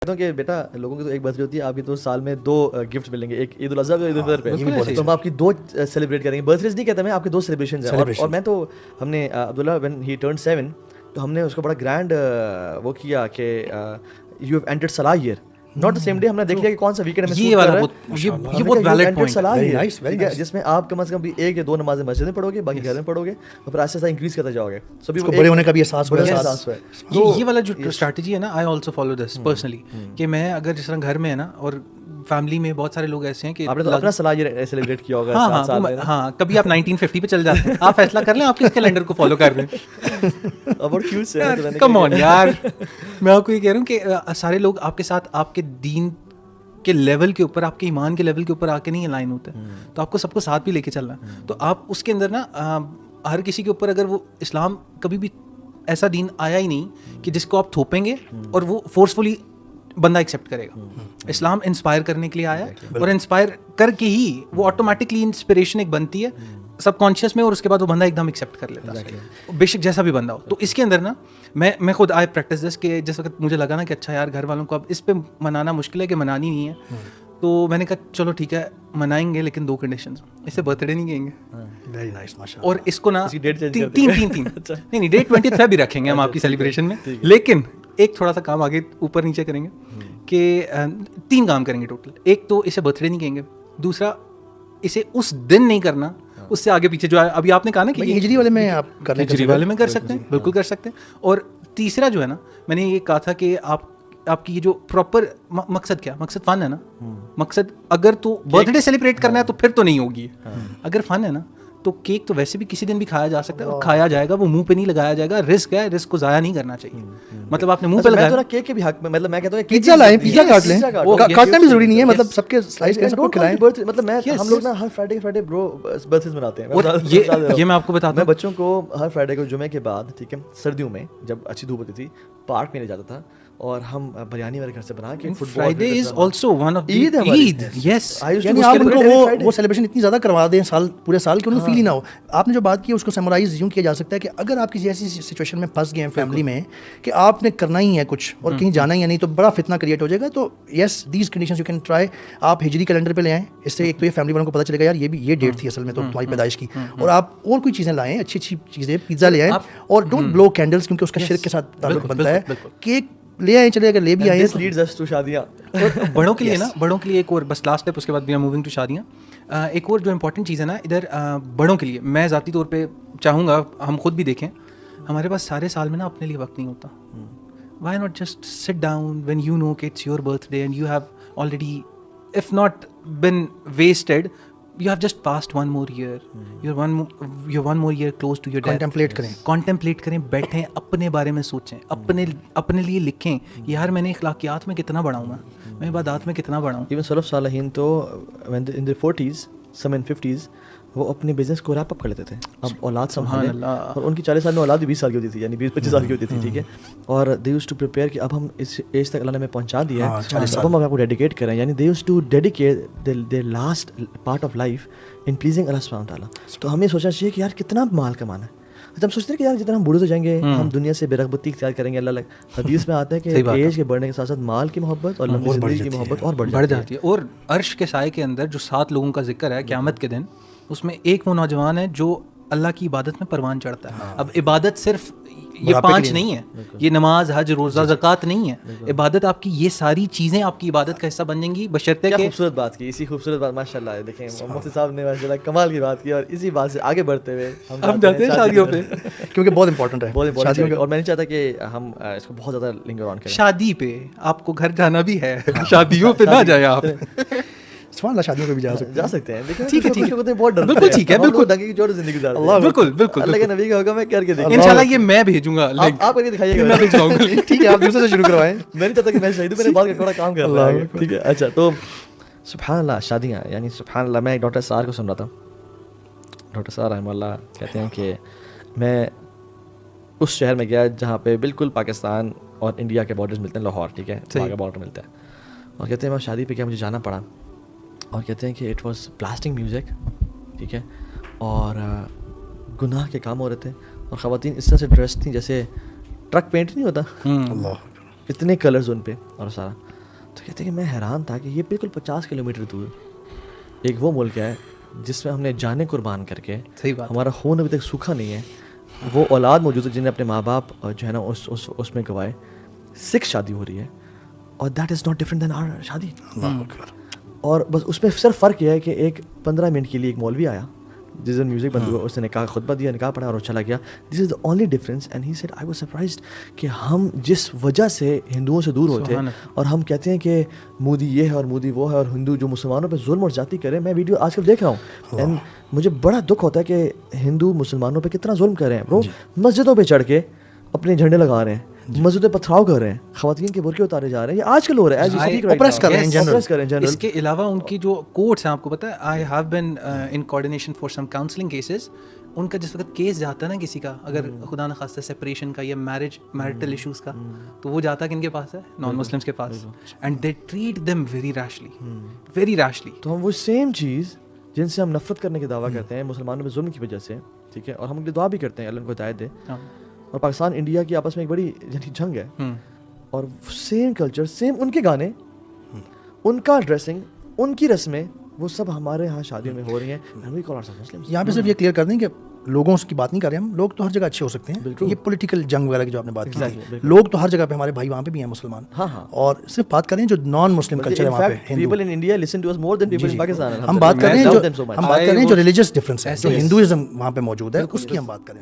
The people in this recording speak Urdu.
کہتا ہوں کہ بیٹا لوگوں کی تو ایک برتھ ڈے ہوتی ہے, آپ کی تو سال میں 2 گفٹ ملیں گے, ایک عید الاضحیٰ اور عید الفطر پہ, تو ہم آپ کی 2 سیلیبریٹ کریں گے. برتھ ڈیز نہیں کہتا میں, آپ کے 2 سیلیبریشنز ہیں. اور میں تو ہم نے عبداللہ وین ہی ٹرنڈ 7 تو ہم نے اس کو بڑا گرینڈ وہ کیا کہ you have entered solar year, not the same day. ہم نے دیکھ لیا کہ کون سا ویکینڈ میں یہ بہت ویلڈ پوائنٹ ہے, جس میں آپ کم از کم بھی 1 یا 2 نمازیں مسجد میں پڑھو گے, باقی گھر میں پڑھو گے, اور پھر آہستہ آہستہ انکریز کرتے جاؤ گے. سو بھی بڑے ہونے کا بھی احساس ہوا. یہ والا جو اسٹریٹجی ہے نا, I also follow this personally, کہ میں اگر جس طرح گھر میں ہے نا, اور فیملی میں بہت سارے لوگ ایسے ہیں کہ آپ نے تو اپنا صلاح یہ سیلیبریٹ کیا ہوگا. ہاں, کبھی آپ 1950 پہ چل جاتے ہیں, آپ فیصلہ کر لیں آپ کس کیلنڈر کو فالو کر رہے ہیں. کم آن یار, میں آپ کو یہ کہہ رہا ہوں کہ سارے لوگ آپ کے ساتھ آپ کے دین کے لیول کے اوپر, آپ کے ایمان کے لیول کے اوپر آ کے نہیں الائن ہوتے, تو آپ کو سب کو ساتھ بھی لے کے چلنا ہے. تو آپ اس کے اندر نا ہر کسی کے اوپر, اگر وہ اسلام کبھی بھی ایسا دین آیا ہی نہیں کہ جس کو آپ تھوپیں گے اور وہ فورسفلی بندہ ایکسیپٹ کرے گا. اسلام انسپائر کرنے کے لیے آیا, اور انسپائر کر کے ہی وہ آٹومیٹکلی انسپریشن ایک بنتی ہے سب کانشیس میں, اور اس کے بعد وہ بندہ ایک دم ایکسیپٹ کر لیتا ہے, بے شک جیسا بھی بندہ ہو. تو اس کے اندر نا میں خود آئی پریکٹس دس, کہ جس وقت مجھے لگا نا کہ اچھا یار گھر والوں کو اب اس پہ منانا مشکل ہے کہ منانی نہیں ہے, تو میں نے کہا چلو ٹھیک ہے منائیں گے, لیکن 2 کنڈیشنز, اس سے برتھ ڈے نہیں کہیں گے, ویری نائس ماشاءاللہ, اور اس کو نا 3 نہیں ڈیٹ 20 بھی رکھیں گے ہم آپ کی سیلیبریشن میں, لیکن ایک تھوڑا سا کام آگے اوپر نیچے کریں گے کہ 3 کام کریں گے ٹوٹل. ایک تو اسے برتھ ڈے نہیں کہیں گے, دوسرا اسے اس دن نہیں کرنا, اس سے آگے پیچھے جو ابھی آپ نے کہا نا کہ ہجری والے میں آپ کرنے ہجری والے میں کر سکتے ہیں, بالکل کر سکتے ہیں. اور تیسرا جو ہے نا, میں نے یہ کہا تھا کہ آپ کی یہ جو پراپر مقصد کیا, مقصد فن ہے نا, مقصد اگر تو برتھ ڈے سیلیبریٹ کرنا ہے تو پھر تو نہیں ہوگی. اگر فن ہے نا تو کیک تو ویسے بھی کسی دن بھی کھایا جا سکتا ہے, اور کھایا جائے گا, وہ منہ پہ نہیں لگایا جائے گا. رسک ہے, رسک کو ضائع نہیں کرنا چاہیے. مطلب آپ نے منہ پہ لگایا, میں کیک کے بھی حق میں, مطلب میں کہتا ہوں پیزا لائیں, پیزا کاٹ لیں, کاٹنا بھی ضروری نہیں ہے, مطلب سب کے سلائس کریں, سب کو کھلائیں. مطلب میں ہم لوگ نا ہر فرائیڈے برو برتھ ڈیز مناتے ہیں. یہ میں آپ کو بتاتا ہوں, میں بچوں کو ہر فرائیڈے کو جمعے کے بعد, ٹھیک ہے, سردیوں میں جب اچھی دھوپ ہوتی تھی, پارک میں لے جاتا تھا, اور ہم بریانی والے گھر سے بنا کے Friday is also one of Eid. Yes, یعنی آپ ان کو وہ سیلیبریشن اتنی زیادہ کروا دیں پورے سال کہ ان کو فیل ہی نہ ہو. آپ نے جو بات کی اس کو سمرائز یوں کیا جا سکتا ہے کہ اگر آپ کسی ایسی سچویشن میں پھنس گئے ہیں فیملی میں کہ آپ نے کرنا ہی ہے کچھ اور کہیں جانا ہی ہے نہیں, تو بڑا فتنہ کریٹ ہو جائے گا. تو yes, these conditions you can try. آپ ہجری کیلنڈر پہ لے آئیں, اس سے ایک تو یہ فیملی والوں کو پتہ چلے گا یار یہ بھی یہ ڈیٹ تھی اصل میں تو تمہاری پیدائش کی. اور آپ اور کوئی چیزیں لائیں, اچھی اچھی چیزیں, پیزا لے آئیں, اور ڈونٹ بلو کینڈلس کیونکہ اس کا شرک کے ساتھ تعلق بنتا ہے. کیک لے آئیں, چلے اگر لے بھی آئیں تو شادیاں. بڑوں کے لیے نا, بڑوں کے لیے ایک اور بس لاسٹ اسٹیپ, اس کے بعد بھی ہم موونگ ٹو شادیاں. ایک اور جو امپورٹنٹ چیز ہے نا ادھر بڑوں کے لیے, میں ذاتی طور پہ چاہوں گا ہم خود بھی دیکھیں, ہمارے پاس سارے سال میں نا اپنے لیے وقت نہیں ہوتا. Why not just sit down when you know کہ it's your birthday and you have already if not been wasted, you have just passed one more year, you're one more year close to your death. contemplate کریں, بیٹھیں, اپنے بارے میں سوچیں, اپنے لیے لکھیں یار میں نے اخلاقیات میں کتنا بڑھا ہوں, میں عبادات میں کتنا بڑھا ہوں. ایون سلف صالحین تو in their 40s, some in 50s, وہ اپنے بزنس کو ریپ اپ کر لیتے تھے. اب اولاد سنبھالیں, اور ان کی 40 سال میں اولاد بھی 20 سال کی ہوتی تھی, یعنی 20-25 سال کی ہوتی تھی, ٹھیک ہے, اور دے یوزڈ ٹو پریپیئر کہ اب ہم اس ایج تک اللہ نے ہمیں پہنچا دیا ہے, اب ہم اپنے کو ڈیڈیکیٹ کریں. یعنی they used to dedicate their last part of life in pleasing Allah سبحانہ تعالیٰ. تو ہمیں سوچنا چاہیے کہ یار کتنا مال کمانا ہے. ہم سوچتے ہیں کہ یار جتنا ہم بوڑھے ہو جائیں گے ہم دنیا سے بے رغبتی اختیار کریں گے. اللہ حدیث میں آتا ہے کہ ایج کے بڑھنے کے ساتھ ساتھ مال کی محبت اور لمبی زندگی کی محبت اور بڑھ جاتی ہے. اور عرش کے سائے کے اندر جو 7 لوگوں کا ذکر ہے قیامت کے دن, اس میں ایک وہ نوجوان ہے جو اللہ کی عبادت میں پروان چڑھتا ہے. اب عبادت صرف یہ 5 نہیں ہے, یہ نماز, حج, روزہ, زکوٰۃ نہیں ہے. عبادت آپ کی یہ ساری چیزیں آپ کی عبادت کا حصہ بن جائیں گی, بشرطے کہ خوبصورت بات کی, اسی خوبصورت بات ماشاء اللہ. دیکھیں مفتی صاحب نے ماشاء اللہ کمال کی بات کی, اور اسی بات سے آگے بڑھتے ہوئے ہم جاتے ہیں شادیوں پہ, کیونکہ بہت امپورٹنٹ ہے, بہت امپورٹنٹ. اور میں نہیں چاہتا کہ ہم اس کو بہت زیادہ لنگر آن کریں. شادی پہ آپ کو گھر جانا بھی ہے, شادیوں پہ نہ جائیں آپ. سبحان اللہ, شادیوں پہ بھی جا سکتے ہیں. ٹھیک ہے, بہت ڈر, بالکل ٹھیک ہے, بالکل ڈنگے کی چوٹ زندگی گزارتے ہیں. بالکل اللہ کے نبی کا حکم ہے کر کے دیکھیں. انشاءاللہ یہ میں بھیجوں گا, آپ کر کے دکھائیے گا, میں بھیجواؤں گا. ٹھیک ہے, آپ دوسرے سے شروع کروائیں. میں نہیں چاہتا کہ میں شہید ہوں, میں نے بات کا تھوڑا کام کر رہا ہے, ٹھیک ہے. اچھا, تو سبحان اللہ شادیاں, یعنی سبحان اللہ. میں ایک ڈاکٹر سار کو سن رہا تھا, ڈاکٹر سار رحمہ اللہ کہتے ہیں کہ میں اس شہر میں گیا جہاں پہ بالکل پاکستان اور انڈیا کے بارڈرز ملتے ہیں, لاہور, ٹھیک ہے, وہاں کا بارڈر ملتا ہے. اور کہتے ہیں میں شادی پہ کیا مجھے جانا پڑا, اور کہتے ہیں کہ اٹ واز بلاسٹنگ میوزک, ٹھیک ہے, اور گناہ کے کام ہو رہے تھے, اور خواتین اس طرح سے ڈریس تھیں جیسے ٹرک پینٹ نہیں ہوتا, اتنے کلرز ان پہ اور سارا. تو کہتے ہیں کہ میں حیران تھا کہ یہ بالکل 50 کلومیٹر دور ایک وہ ملک ہے جس میں ہم نے جانیں قربان کر کے, ہمارا خون ابھی تک سوکھا نہیں ہے, وہ اولاد موجود ہے جنہیں اپنے ماں باپ جو ہے نا اس میں گوائے, 6 شادی ہو رہی ہے, اور دیٹ از ناٹ ڈفرنٹ دین آور شادی. اور بس اس میں صرف فرق یہ ہے کہ ایک 15 منٹ کے لیے ایک مولوی آیا جس دن میوزک بند ہوا, اس نے نکاح خطبہ دیا, نکاح پڑھا اور چلا گیا. This is the only difference. And he said I was surprised کہ ہم جس وجہ سے ہندوؤں سے دور ہوتے ہیں اور ہم کہتے ہیں کہ مودی یہ ہے اور مودی وہ ہے اور ہندو جو مسلمانوں پہ ظلم اور زیادتی کرے. میں ویڈیو آج کل دیکھ رہا ہوں اینڈ مجھے بڑا دکھ ہوتا ہے کہ ہندو مسلمانوں پہ کتنا ظلم کر رہے ہیں. وہ مسجدوں پہ چڑھ کے اپنے جھنڈے لگا رہے ہیں, مسجدیں پتھراؤ کر رہے ہیں, خواتین کے برقعے اتارے جا رہے ہیں. یہ آج کل ہو رہا ہے, اوپریس کر رہے ہیں. اس کے علاوہ ان کی جو کورٹس ہیں, آپ کو پتہ ہے, I have been in coordination for some counselling cases. ان کا جس وقت کیس جاتا ہے نا کسی کا, اگر خدا نخواستہ سیپریشن کا یا میرٹل ایشوز کا, تو وہ جاتا کن کے پاس ہے, نان مسلمس کے پاس, and they treat them very rashly. تو ہم وہ سیم چیز جن سے ہم نفرت کرنے کے دعویٰ کرتے ہیں مسلمانوں میں ظلم کی وجہ سے, ٹھیک ہے, اور ہم ان کی دعا بھی کرتے ہیں اللہ ان کو ہدایت دے. اور پاکستان انڈیا کی آپس میں ایک بڑی جنگ ہے, اور سیم کلچر, سیم ان کے گانے, ان کا ڈریسنگ, ان کی رسمیں, وہ سب ہمارے یہاں شادیوں میں ہو رہی ہیں. یہاں پہ صرف یہ کلیئر کر دیں کہ لوگوں کی بات نہیں کر رہے ہم, لوگ تو ہر جگہ اچھے ہو سکتے ہیں. یہ پولیٹیکل جنگ وغیرہ کی جو آپ نے بات کی, لوگ تو ہر جگہ پہ, ہمارے بھائی وہاں پہ بھی ہیں مسلمان, اور صرف بات کریں جو نان مسلم کلچر ہے وہاں پہ. ہم بات کر رہے ہیں جو ریلیجیس ڈفرینس ہے, جو ہندوازم وہاں پہ موجود ہے, اس کی ہم بات کریں.